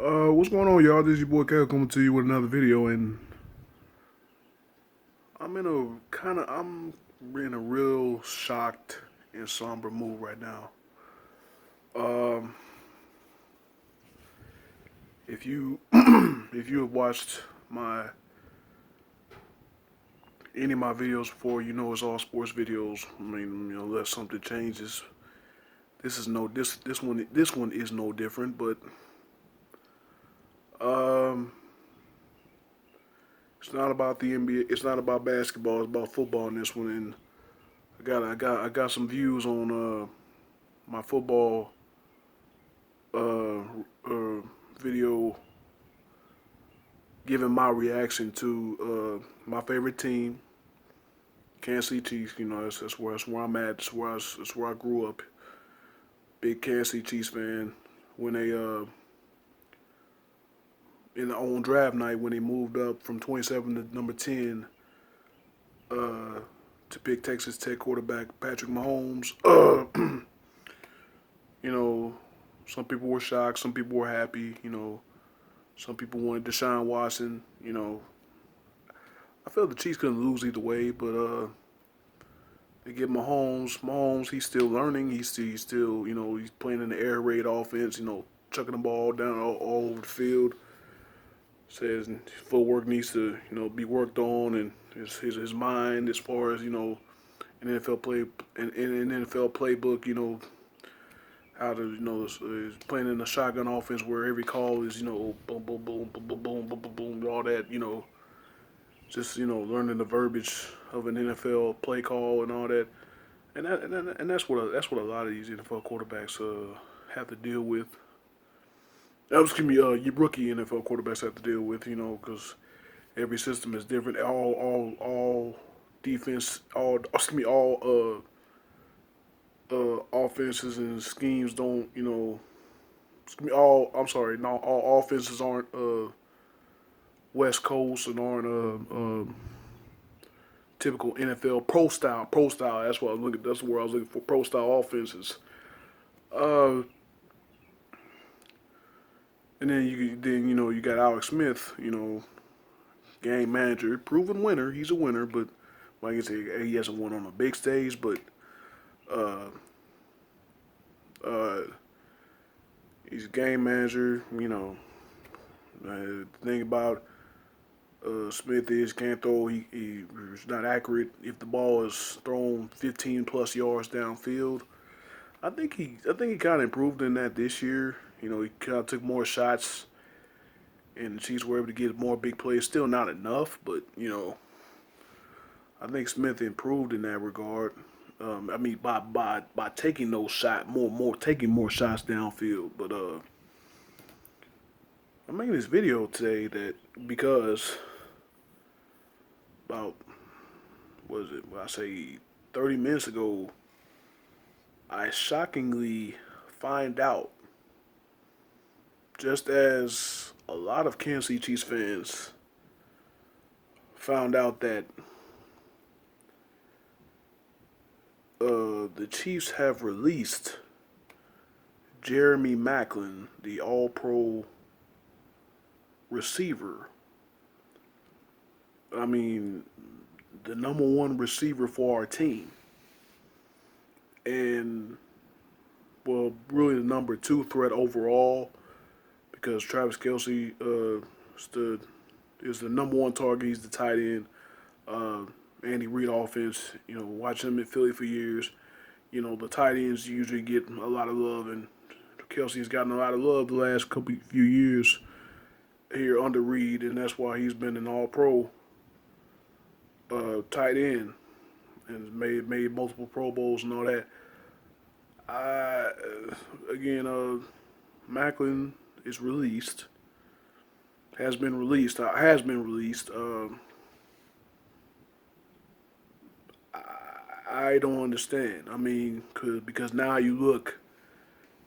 What's going on, y'all? This is your boy Kel coming to you with another video, and I'm in a real shocked and somber mood right now. Um, if you if you have watched my any of my videos before, you know it's all sports videos. I mean, unless something changes, this one is no different. But um, it's not about the NBA. It's not about basketball. It's about football in this one, and I got some views on my football uh, uh, video giving my reaction to my favorite team, Kansas City Chiefs. You know, that's where I'm at. That's where I grew up. Big Kansas City Chiefs fan. When they in the on draft night when they moved up from 27 to number 10 uh, to pick Texas Tech quarterback Patrick Mahomes. You know, some people were shocked. Some people were happy. Some people wanted Deshaun Watson. I felt the Chiefs couldn't lose either way, but they get Mahomes. Mahomes, he's still learning. He's still, he's playing in the air raid offense. Chucking the ball down all over the field. Says footwork needs to, be worked on, and his mind as far as an NFL play in an NFL playbook. How to is playing in a shotgun offense where every call is boom boom boom boom boom boom boom boom boom all that just learning the verbiage of an NFL play call and all that, and that's what a lot of these NFL quarterbacks have to deal with. That was gonna be your rookie NFL quarterbacks have to deal with, because every system is different. All defense, all offenses and schemes don't all I'm sorry, no, all offenses aren't West Coast and aren't typical NFL pro style. Pro style. That's what I was looking. That's where I was looking for. Pro style offenses. Uh, and then you got Alex Smith. Game manager, proven winner. He's a winner, but like I say, he hasn't won on a big stage. But uh, uh, he's a game manager. The thing about Smith is can't throw. He's not accurate if the ball is thrown 15 plus yards downfield. I think he kind of improved in that this year. He kind of took more shots, and the Chiefs were able to get more big plays. Still not enough, but I think Smith improved in that regard. I mean, by taking those shots, taking more shots downfield. But I made this video today that because about what is it? Well, I say 30 minutes ago, I shockingly find out, just as a lot of Kansas City Chiefs fans found out that the Chiefs have released Jeremy Maclin, the All-Pro receiver. I mean, the number one receiver for our team, and well, really the number two threat overall, because Travis Kelsey stood is the number one target. He's the tight end. Uh, Andy Reid offense. Watching him in Philly for years. The tight ends usually get a lot of love, and Kelsey's gotten a lot of love the last few years here under Reid, and that's why he's been an All-Pro tight end and made multiple Pro Bowls and all that. I again, Macklin is released, has been released. I don't understand. I mean, because now you look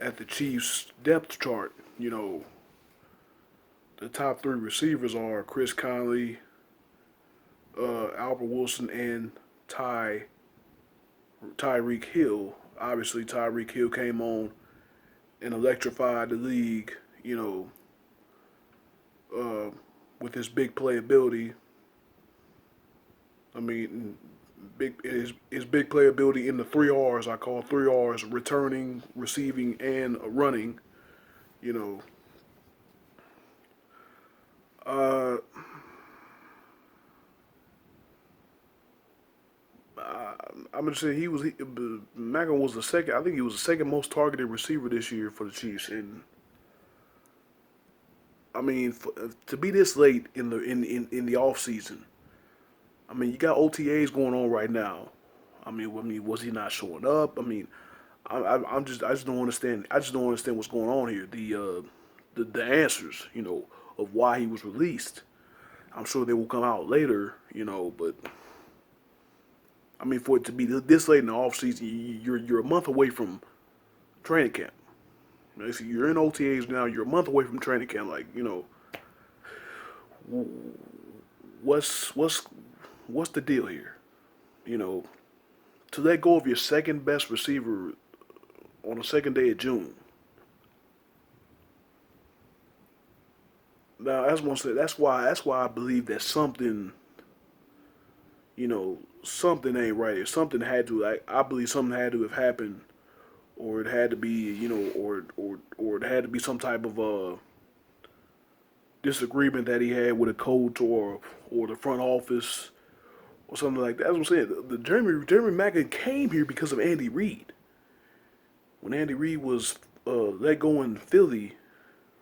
at the Chiefs' depth chart. The top three receivers are Chris Conley, Albert Wilson, and Tyreek Hill. Obviously, Tyreek Hill came on and electrified the league. uh, with his big playability. I mean, his big playability in the three R's. I call three R's: returning, receiving, and running. You know, uh, I'm gonna say Maclin was the second. I think he was the second most targeted receiver this year for the Chiefs, and I mean to be this late in the off season. I mean, you got OTAs going on right now. I mean, was he not showing up? I just don't understand. I just don't understand what's going on here. The answers, of why he was released. I'm sure they will come out later, but I mean, for it to be this late in the offseason, you're a month away from training camp. So you're in OTAs now. You're a month away from training camp. Like, what's what's the deal here? You know, to let go of your second best receiver on the second day of June. Now, that's one. That's why I believe that something ain't right. If something had to, I believe something had to have happened, or it had to be, or it had to be some type of disagreement that he had with a coach or the front office or something like that. That's what I'm saying. The Jeremy Maclin came here because of Andy Reid. When Andy Reid was let go in Philly,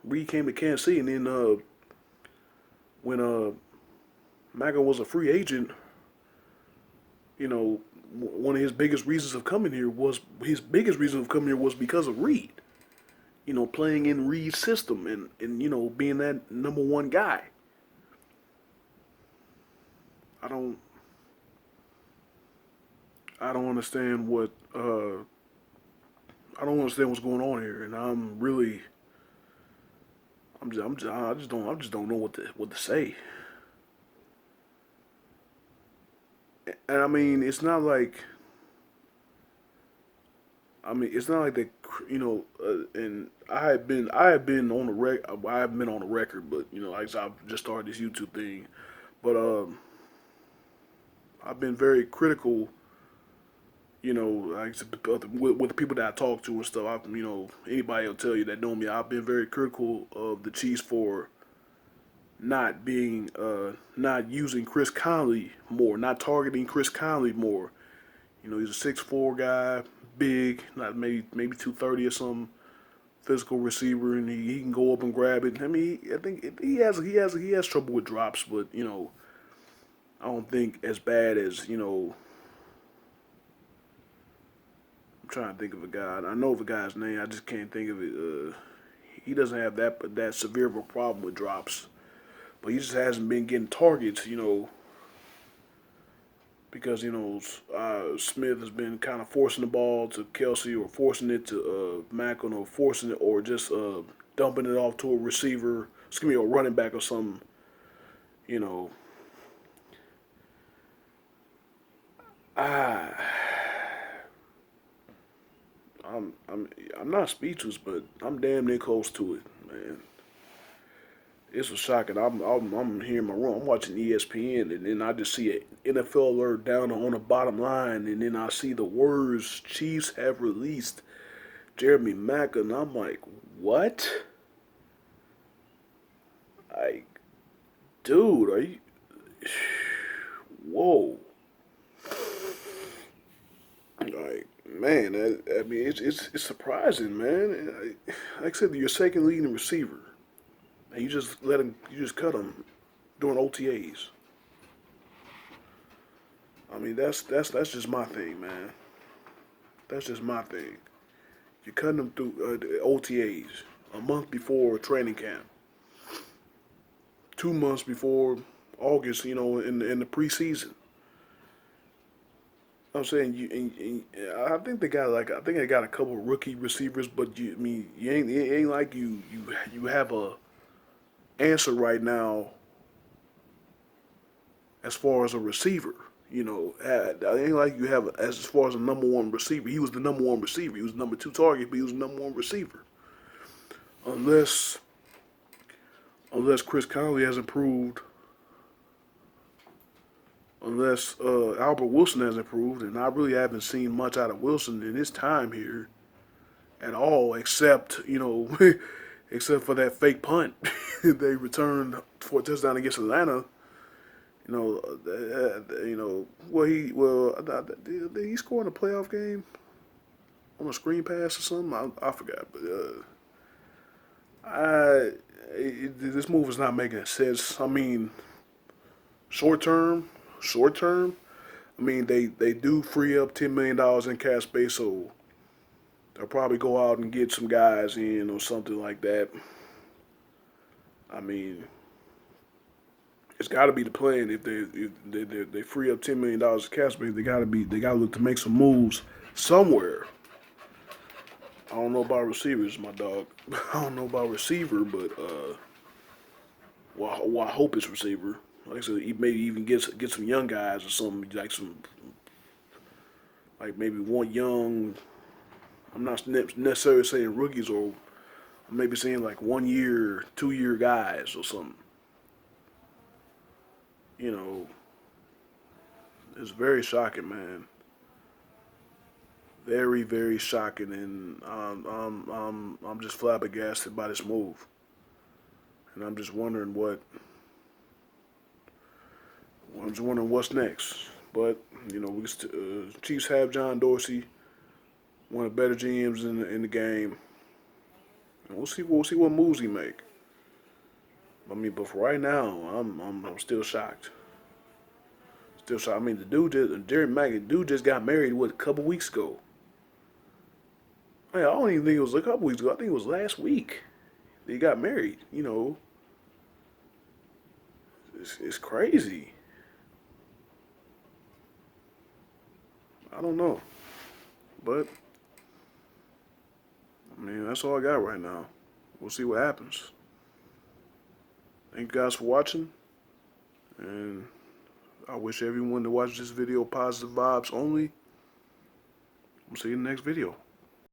Reid came to Kansas City, and then when Maclin was a free agent, one of his biggest reasons of coming here was because of Reid. Playing in Reid's system and being that number one guy. I don't I don't understand I don't understand what's going on here, and I just don't know what to say. And it's not like that, and I have been on the record, but like I've just started this YouTube thing, but I've been very critical, like with the people that I talk to and stuff. Anybody will tell you that know me. I've been very critical of the Chiefs for not using Chris Conley more, not targeting Chris Conley more. He's a 6'4" guy, big, not maybe 230 or something, physical receiver, and he can go up and grab it. I mean, I think he has trouble with drops, but I don't think as bad as I'm trying to think of a guy. I know of a guy's name. I just can't think of it. He doesn't have that severe of a problem with drops, but he just hasn't been getting targets. Because Smith has been kind of forcing the ball to Kelsey, or forcing it to Maclin, or forcing it, or just dumping it off to a receiver, excuse me, a running back or something. You know, I I'm not speechless, but I'm damn near close to it, man. It's a shocking. I'm here in my room. I'm watching ESPN, and then I just see an NFL alert down on the bottom line, and then I see the words Chiefs have released Jeremy Maclin. And I'm like, what? Like, dude, are you? Whoa. Like, man, I mean, it's surprising, man. Like I said, you're second leading receiver, and you just cut him during OTAs. I mean, that's just my thing, man. That's just my thing. You're cutting them through the OTAs a month before training camp, 2 months before August. In the preseason. I'm saying I think they got a couple of rookie receivers, but it ain't like you have a answer right now as far as a receiver. It ain't like you have as far as a number one receiver. He was the number one receiver. He was the number two target, but he was the number one receiver. Unless unless Chris Conley has improved, unless Albert Wilson has improved, and I really haven't seen much out of Wilson in his time here at all, except except for that fake punt they returned for a touchdown against Atlanta. Did he score in a playoff game on a screen pass or something? I forgot, but this move is not making sense. I mean, short term, short term. I mean, they do free up $10 million in cap space, so they'll probably go out and get some guys in or something like that. I mean, it's got to be the plan. If they free up $10 million in cap space, they gotta look to make some moves somewhere. I don't know about receivers, my dog. I don't know about receiver, but well, I hope it's receiver. Like I said, maybe even get some young guys or something, like maybe one young. I'm not necessarily saying rookies, or maybe saying like 1 year, 2 year guys or something. You know, it's very shocking, man. Very, very shocking, and I'm just flabbergasted by this move, and I'm just wondering what's next. But Chiefs have John Dorsey, one of the better GMs in the game, and we'll see what moves he make. I mean, but for right now, I'm still shocked. Still shocked. I mean, Jeremy Maclin, dude just got married a couple weeks ago. I don't even think it was a couple weeks ago. I think it was last week. He got married. It's crazy. I don't know, but I mean that's all I got right now. We'll see what happens. Thank you guys for watching, and I wish everyone that watches this video positive vibes only. We'll see you in the next video.